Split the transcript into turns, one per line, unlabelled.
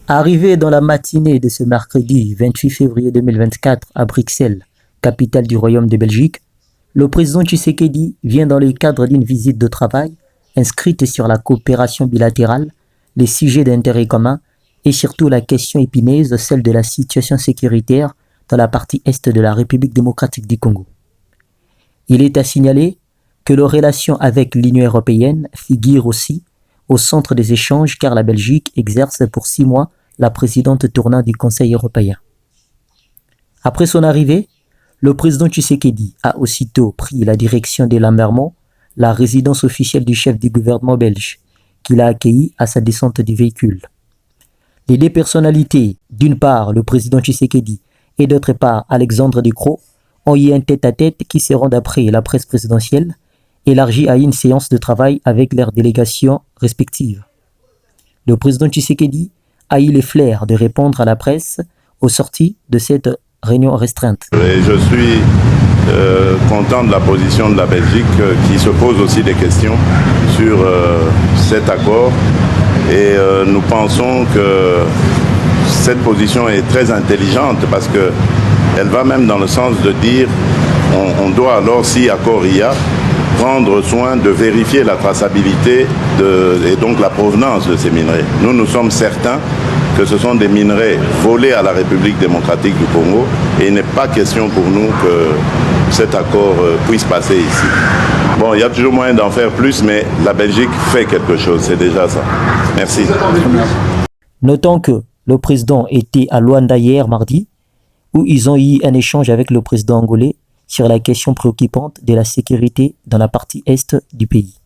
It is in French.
Arrivé dans la matinée de ce mercredi 28 février 2024 à Bruxelles, capitale du Royaume de Belgique, le président Tshisekedi vient dans le cadre d'une visite de travail inscrite sur la coopération bilatérale, les sujets d'intérêt commun et surtout la question épineuse, celle de la situation sécuritaire dans la partie est de la République démocratique du Congo. Il est à signaler que leurs relations avec l'Union européenne figurent aussi au centre des échanges car la Belgique exerce pour 6 mois la présidente tournante du Conseil européen. Après son arrivée, le président Tshisekedi a aussitôt pris la direction de Lambermont, la résidence officielle du chef du gouvernement belge, qu'il a accueilli à sa descente du véhicule. Les deux personnalités, d'une part le président Tshisekedi et d'autre part Alexandre De Croo, ont eu un tête-à-tête qui seront, d'après la presse présidentielle, élargi à une séance de travail avec leurs délégations respectives. Le président Tshisekedi a eu le flair de répondre à la presse au sorti de cette réunion restreinte.
Et je suis content de la position de la Belgique qui se pose aussi des questions sur cet accord et nous pensons que cette position est très intelligente parce qu'elle va même dans le sens de dire on doit alors, si accord il y a, prendre soin de vérifier la traçabilité et donc la provenance de ces minerais. Nous sommes certains que ce sont des minerais volés à la République démocratique du Congo et il n'est pas question pour nous que cet accord puisse passer ici. Bon, il y a toujours moyen d'en faire plus, mais la Belgique fait quelque chose, c'est déjà ça. Merci.
Notons que le président était à Luanda hier mardi, où ils ont eu un échange avec le président angolais sur la question préoccupante de la sécurité dans la partie est du pays.